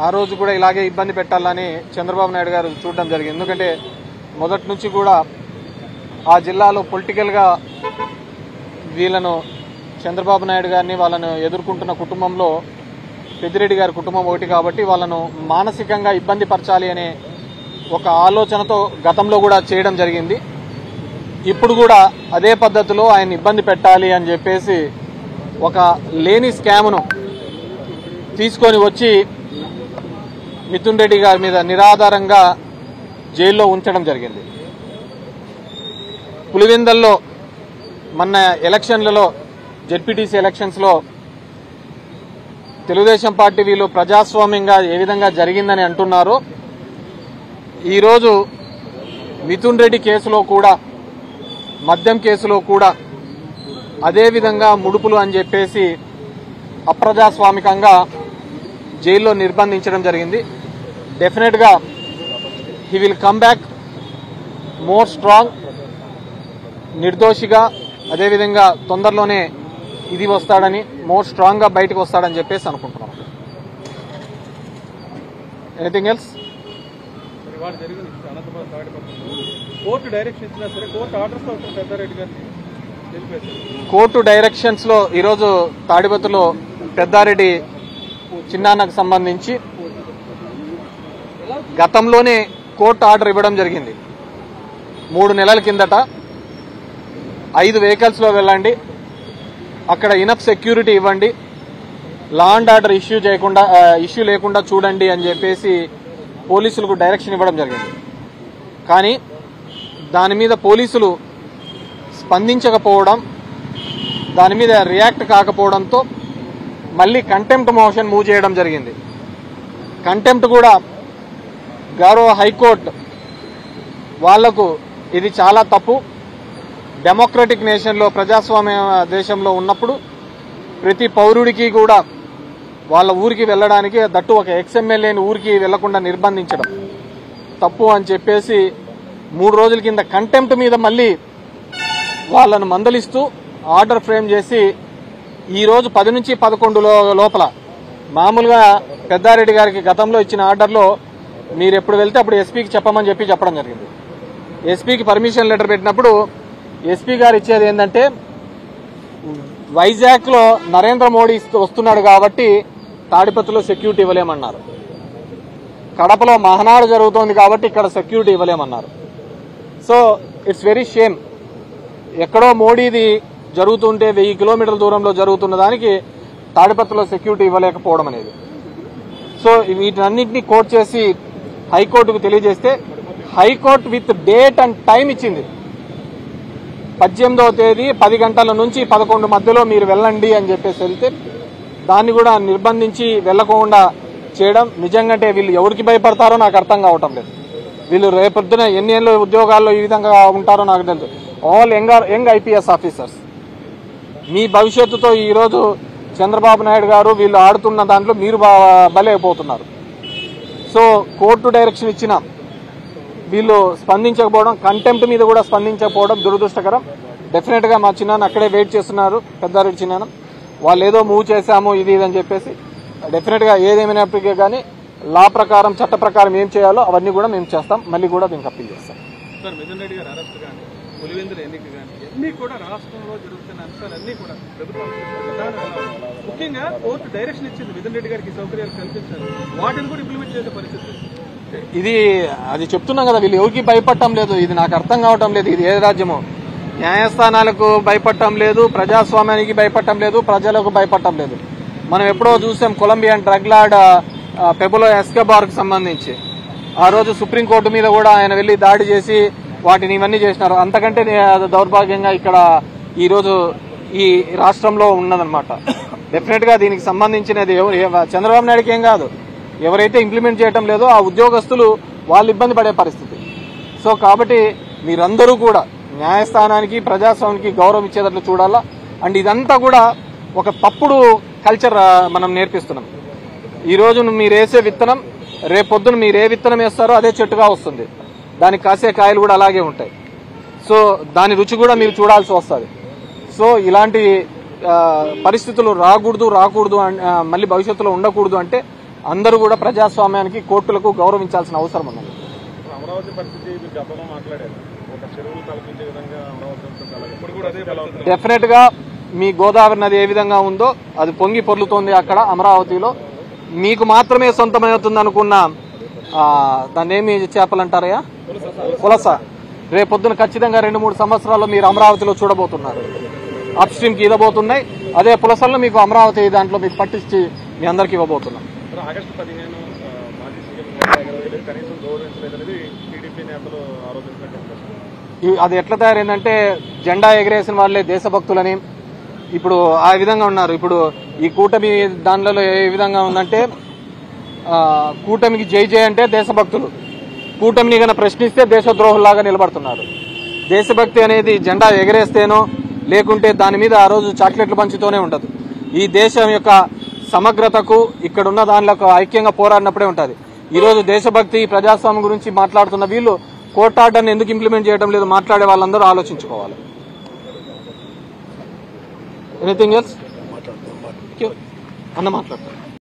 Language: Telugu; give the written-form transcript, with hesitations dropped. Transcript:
ఆ రోజు కూడా ఇలాగే ఇబ్బంది పెట్టాలని చంద్రబాబు నాయుడు గారు చూడడం జరిగింది. ఎందుకంటే మొదటి నుంచి కూడా ఆ జిల్లాలో పొలిటికల్గా వీళ్ళను చంద్రబాబు నాయుడు గారిని వాళ్ళను ఎదుర్కొంటున్న కుటుంబంలో పెద్దిరెడ్డి గారి కుటుంబం ఒకటి కాబట్టి వాళ్ళను మానసికంగా ఇబ్బంది పరచాలి అనే ఒక ఆలోచనతో గతంలో కూడా చేయడం జరిగింది. ఇప్పుడు కూడా అదే పద్ధతిలో ఆయన ఇబ్బంది పెట్టాలి అని చెప్పేసి ఒక లేని స్కామ్ను తీసుకొని వచ్చి మిథున్ రెడ్డి గారి మీద నిరాధారంగా జైల్లో ఉంచడం జరిగింది. పులివెందల్లో మొన్న ఎలక్షన్లలో జెడ్పీటీసీ ఎలక్షన్స్లో తెలుగుదేశం పార్టీ వీళ్ళు ప్రజాస్వామ్యంగా ఏ విధంగా జరిగిందని అంటున్నారో ఈరోజు మిథున్ రెడ్డి కేసులో కూడా మద్యం కేసులో కూడా అదేవిధంగా ముడుపులు అని చెప్పేసి అప్రజాస్వామికంగా జైల్లో నిర్బంధించడం జరిగింది. డెఫినెట్గా he will come back more strong, నిర్దోషిగా, అదేవిధంగా తొందరలోనే ఇది వస్తాడని, మోర్ స్ట్రాంగ్గా బయటకు వస్తాడని చెప్పేసి అనుకుంటున్నాం. Anything else? కోర్టు డైరెక్షన్స్ లో ఈరోజు తాడిపత్రిలో పెద్దారెడ్డి చిన్నాన్నకు సంబంధించి గతంలోనే కోర్టు ఆర్డర్ ఇవ్వడం జరిగింది. 3 నెలల కిందట 5 వెహికల్స్ లో వెళ్ళండి, అక్కడ ఇనఫ్ సెక్యూరిటీ ఇవ్వండి, లా అండ్ ఆర్డర్ ఇష్యూ లేకుండా చూడండి అని చెప్పేసి పోలీసులకు డైరెక్షన్ ఇవ్వడం జరిగింది. కానీ దాని మీద పోలీసులు స్పందించకపోవడం, దాని మీద రియాక్ట్ కాకపోవడంతో మళ్ళీ కంటెంప్ట్ మోషన్ మూవ్ చేయడం జరిగింది. కంటెంప్ట్ కూడా గౌరవ హైకోర్టు వాళ్లకు ఇది చాలా తప్పు, డెమోక్రటిక్ నేషన్లో ప్రజాస్వామ్య దేశంలో ఉన్నప్పుడు ప్రతి పౌరుడికి కూడా వాళ్ళ ఊరికి వెళ్ళడానికి, దట్టు ఒక ఎక్స్ఎమ్మెల్యేని ఊరికి వెళ్లకుండా నిర్బంధించడం తప్పు అని చెప్పేసి 3 రోజుల కింద కంటెంప్ట్ మీద మళ్ళీ వాళ్ళను మందలిస్తూ ఆర్డర్ ఫ్రేమ్ చేసి ఈరోజు 10 నుంచి 11 లోపల మామూలుగా పెద్దారెడ్డి గారికి గతంలో ఇచ్చిన ఆర్డర్లో మీరు ఎప్పుడు వెళ్తే అప్పుడు ఎస్పీకి చెప్పమని చెప్పడం జరిగింది. ఎస్పీకి పర్మిషన్ లెటర్ పెట్టినప్పుడు ఎస్పీ గారు ఇచ్చేది ఏంటంటే వైజాగ్లో నరేంద్ర మోడీ వస్తున్నాడు కాబట్టి తాడిపత్రిలో సెక్యూరిటీ ఇవ్వలేమన్నారు, కడపలో మహనాడు జరుగుతోంది కాబట్టి ఇక్కడ సెక్యూరిటీ ఇవ్వలేమన్నారు. So it's very shame. ఎక్కడో మోడీది జరుగుతుంటే 1000 కిలోమీటర్ల దూరంలో జరుగుతున్న దానికి తాడిపత్రిలో సెక్యూరిటీ ఇవ్వలేకపోవడం అనేది. సో వీటన్నింటినీ కోర్టు చేసి హైకోర్టుకు తెలియజేస్తే high court with date and time ఇచ్చింది. 18వ తేదీ 10 గంటల నుంచి 11 మధ్యలో మీరు వెళ్ళండి అని చెప్పేసి వెళ్తే దాన్ని కూడా నిర్బంధించి వెళ్లకుండా చేయడం నిజంగా వీళ్ళు ఎవరికి భయపడతారో నాకు అర్థం కావటం లేదు. వీళ్ళు రేపొద్దున ఎన్ని ఏళ్ళు ఉద్యోగాల్లో ఈ విధంగా ఉంటారో నాకు తెలుసు. All young IPS officers. మీ భవిష్యత్తుతో ఈరోజు చంద్రబాబు నాయుడు గారు వీళ్ళు ఆడుతున్న దాంట్లో మీరు బలైపోతున్నారు. సో కోర్టు డైరెక్షన్ ఇచ్చిన వీళ్ళు స్పందించకపోవడం, కంటెంప్ట్ మీద కూడా స్పందించకపోవడం దురదృష్టకరం. డెఫినెట్గా మా చిన్నాన్న అక్కడే వెయిట్ చేస్తున్నారు, పెద్దారెడ్డి చిన్నాన్న. వాళ్ళు ఏదో మూవ్ చేశాము ఇది అని చెప్పేసి డెఫినెట్గా ఏదేమైనప్పటికీ కానీ లా ప్రకారం చట్ట ప్రకారం ఏం చేయాలో అవన్నీ కూడా మేము చేస్తాం. మళ్ళీ కూడా దీనికి అప్పీల్ చేస్తాం. సార్, మిథున్ రెడ్డి గారు అరెస్ట్ కానీ పులివెందుల ఎన్నిక కానీ అన్నీ కూడా రాష్ట్రంలో జరుగుతున్న అంశాలన్నీ కూడా ముఖ్యంగా కోర్టు డైరెక్షన్ ఇచ్చింది మిథున్ రెడ్డి గారికి సౌకర్యాలు కల్పించారు, వాటిని కూడా ఇంప్లిమెంట్ చేసే పరిస్థితి. అది చెప్తున్నాం కదా, వీళ్ళు ఎవరికి భయపడటం లేదు. ఇది నాకు అర్థం కావటం లేదు. ఇది ఏ రాజ్యమో? న్యాయస్థానాలకు భయపడటం లేదు, ప్రజాస్వామ్యానికి భయపడటం లేదు, ప్రజలకు భయపడటం లేదు. మనం ఎప్పుడో చూసాం కొలంబియన్ డ్రగ్ లార్డ్ పెబులో ఎస్కోబార్కు సంబంధించి ఆ రోజు సుప్రీంకోర్టు మీద కూడా ఆయన వెళ్లి దాడి చేసి వాటిని ఇవన్నీ చేసినారు. అంతకంటే దౌర్భాగ్యంగా ఇక్కడ ఈరోజు ఈ రాష్ట్రంలో ఉన్నదనమాట. డెఫినెట్ గా దీనికి సంబంధించినది చంద్రబాబు నాయుడుకి ఏం కాదు, ఎవరైతే ఇంప్లిమెంట్ చేయడం లేదో ఆ ఉద్యోగస్తులు వాళ్ళు ఇబ్బంది పడే పరిస్థితి. సో కాబట్టి మీరందరూ కూడా న్యాయస్థానానికి ప్రజాస్వామ్యానికి గౌరవం ఇచ్చేటట్లు చూడాలా. అండ్ ఇదంతా కూడా ఒక తప్పుడు కల్చర్ మనం నేర్పిస్తున్నాం. ఈ రోజు మీరు వేసే విత్తనం రేపొద్దున మీరు ఏ విత్తనం వేస్తారో అదే చెట్టుగా వస్తుంది, దానికి కాసే కాయలు కూడా అలాగే ఉంటాయి. సో దాని రుచి కూడా మీరు చూడాల్సి వస్తుంది. సో ఇలాంటి పరిస్థితులు రాకూడదు మళ్ళీ భవిష్యత్తులో ఉండకూడదు అంటే అందరూ కూడా ప్రజాస్వామ్యానికి కోర్టులకు గౌరవించాల్సిన అవసరం ఉన్నది. అమరావతి పరిస్థితి గతంలో మాట్లాడారు, ఒక చెరువులు కల్పించే విధంగా అమరావతి ఇప్పుడు కూడా అదే డెఫినెట్ గా మీ గోదావరి నది ఏ విధంగా ఉందో అది పొంగి పొర్లుతోంది అక్కడ అమరావతిలో. మీకు మాత్రమే సొంతమవుతుంది అనుకున్న దాన్ని ఏమి చేపలు అంటారయ్యా, పులస, రేపొద్దున ఖచ్చితంగా 2-3 సంవత్సరాల్లో మీరు అమరావతిలో చూడబోతున్నారు. అప్ స్ట్రీమ్ కి ఇవ్వబోతున్నాయి, అదే పులసలను మీకు అమరావతి దాంట్లో మీకు పట్టించి మీ అందరికి ఇవ్వబోతున్నాం. ఆగస్టు 15 మాజీ సీఎం కనీసం గౌరవించలేదనేది టీడీపీ నేతలు ఆరోపిస్తున్నారు. అది ఎట్లా తయారైందంటే జెండా ఎగరేసిన వాళ్ళే దేశభక్తులని ఇప్పుడు ఆ విధంగా ఉన్నారు. ఇప్పుడు ఈ కూటమి దానిలో ఏ విధంగా ఉందంటే కూటమికి జై జై అంటే దేశభక్తులు, కూటమిని గన ప్రశ్నిస్తే దేశద్రోహుల్లాగా నిలబడుతున్నారు. దేశభక్తి అనేది జెండా ఎగరేస్తేనో లేకుంటే దాని మీద ఆ రోజు చాక్లెట్లు పంచుతూనే ఉండదు. ఈ దేశం యొక్క సమగ్రతకు ఇక్కడున్న దానిలో ఐక్యంగా పోరాడినప్పుడే ఉంటుంది. ఈరోజు దేశభక్తి ప్రజాస్వామ్యం గురించి మాట్లాడుతున్న వీళ్ళు కోర్టు ఆర్డర్ని ఎందుకు ఇంప్లిమెంట్ చేయడం లేదు మాట్లాడే వాళ్ళందరూ ఆలోచించుకోవాలి. ఎనీథింగ్ ఎల్స్ అన్న మాట్లాడతారు.